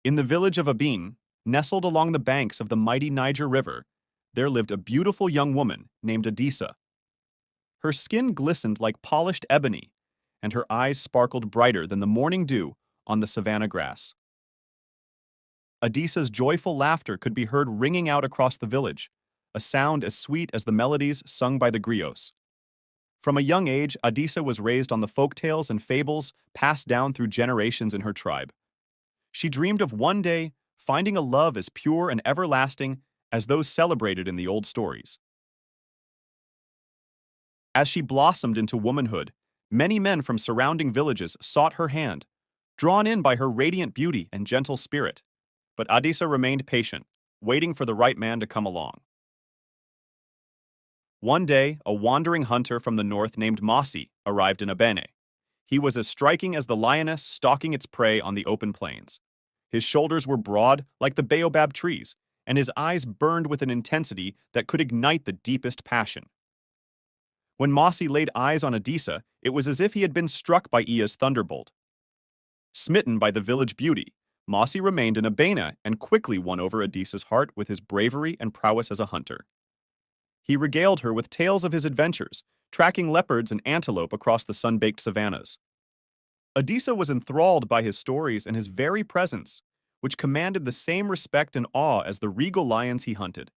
In the village of Abin, nestled along the banks of the mighty Niger River, there lived a beautiful young woman named Adisa. Her skin glistened like polished ebony, and her eyes sparkled brighter than the morning dew on the savanna grass. Adisa's joyful laughter could be heard ringing out across the village, a sound as sweet as the melodies sung by the griots. From a young age, Adisa was raised on the folktales and fables passed down through generations in her tribe. She dreamed of one day finding a love as pure and everlasting as those celebrated in the old stories. As she blossomed into womanhood, many men from surrounding villages sought her hand, drawn in by her radiant beauty and gentle spirit. But Adisa remained patient, waiting for the right man to come along. One day, a wandering hunter from the north named Mossi arrived in Abene. He was as striking as the lioness stalking its prey on the open plains. His shoulders were broad like the baobab trees, and his eyes burned with an intensity that could ignite the deepest passion. When Mossi laid eyes on Adisa, it was as if he had been struck by Iya's thunderbolt. Smitten by the village beauty, Mossi remained in Abena and quickly won over Adisa's heart with his bravery and prowess as a hunter. He regaled her with tales of his adventures, tracking leopards and antelope across the sun-baked savannas. Adisa was enthralled by his stories and his very presence, which commanded the same respect and awe as the regal lions he hunted.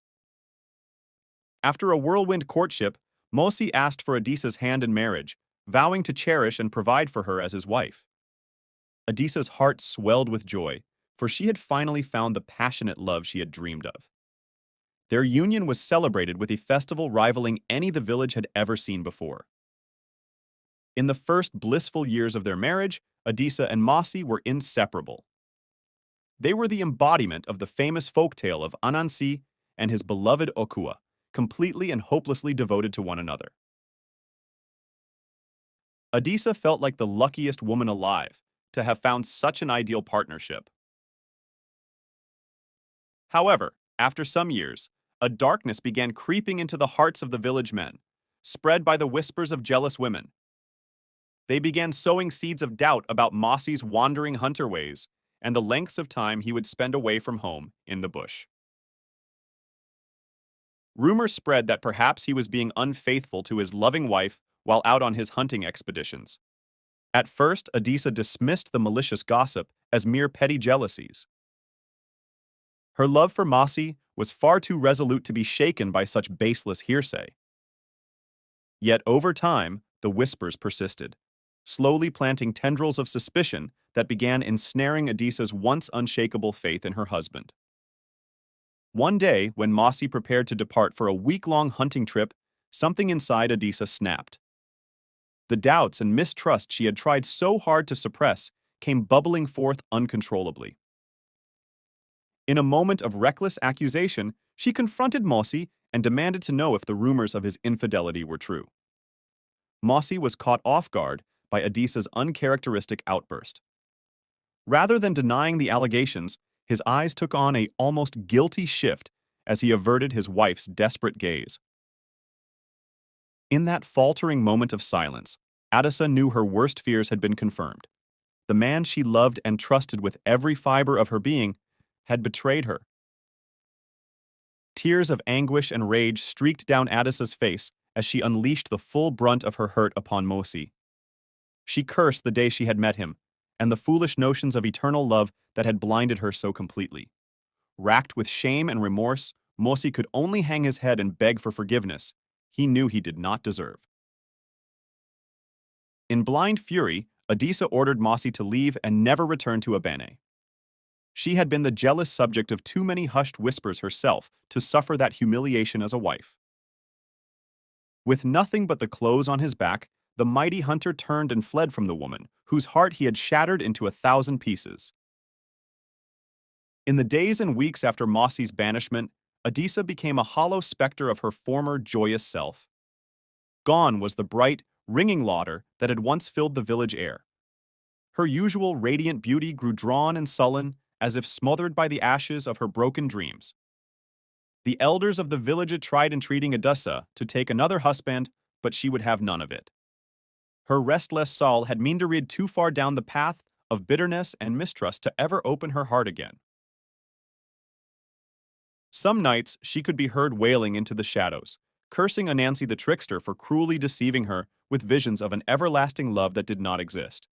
After a whirlwind courtship, Mossi asked for Adisa's hand in marriage, vowing to cherish and provide for her as his wife. Adisa's heart swelled with joy, for she had finally found the passionate love she had dreamed of. Their union was celebrated with a festival rivaling any the village had ever seen before. In the first blissful years of their marriage, Adisa and Mossi were inseparable. They were the embodiment of the famous folktale of Anansi and his beloved Okua, completely and hopelessly devoted to one another. Adisa felt like the luckiest woman alive to have found such an ideal partnership. However, after some years, a darkness began creeping into the hearts of the village men, spread by the whispers of jealous women. They began sowing seeds of doubt about Mossi's wandering hunter ways and the lengths of time he would spend away from home in the bush. Rumors spread that perhaps he was being unfaithful to his loving wife while out on his hunting expeditions. At first, Adisa dismissed the malicious gossip as mere petty jealousies. Her love for Mossi was far too resolute to be shaken by such baseless hearsay. Yet over time, the whispers persisted, slowly planting tendrils of suspicion that began ensnaring Adisa's once unshakable faith in her husband. One day, when Mossi prepared to depart for a week-long hunting trip, something inside Adisa snapped. The doubts and mistrust she had tried so hard to suppress came bubbling forth uncontrollably. In a moment of reckless accusation, she confronted Mossi and demanded to know if the rumors of his infidelity were true. Mossi was caught off guard by Adisa's uncharacteristic outburst. Rather than denying the allegations, his eyes took on an almost guilty shift as he averted his wife's desperate gaze. In that faltering moment of silence, Adisa knew her worst fears had been confirmed. The man she loved and trusted with every fiber of her being had betrayed her. Tears of anguish and rage streaked down Adisa's face as she unleashed the full brunt of her hurt upon Mossi. She cursed the day she had met him, and the foolish notions of eternal love that had blinded her so completely. Racked with shame and remorse, Mossi could only hang his head and beg for forgiveness he knew he did not deserve. In blind fury, Adisa ordered Mossi to leave and never return to Abene. She had been the jealous subject of too many hushed whispers herself to suffer that humiliation as a wife. With nothing but the clothes on his back, the mighty hunter turned and fled from the woman, whose heart he had shattered into 1,000 pieces. In the days and weeks after Mossi's banishment, Adisa became a hollow specter of her former joyous self. Gone was the bright, ringing laughter that had once filled the village air. Her usual radiant beauty grew drawn and sullen, as if smothered by the ashes of her broken dreams. The elders of the village had tried entreating Adisa to take another husband, but she would have none of it. Her restless soul had meandered too far down the path of bitterness and mistrust to ever open her heart again. Some nights she could be heard wailing into the shadows, cursing Anansi the trickster for cruelly deceiving her with visions of an everlasting love that did not exist.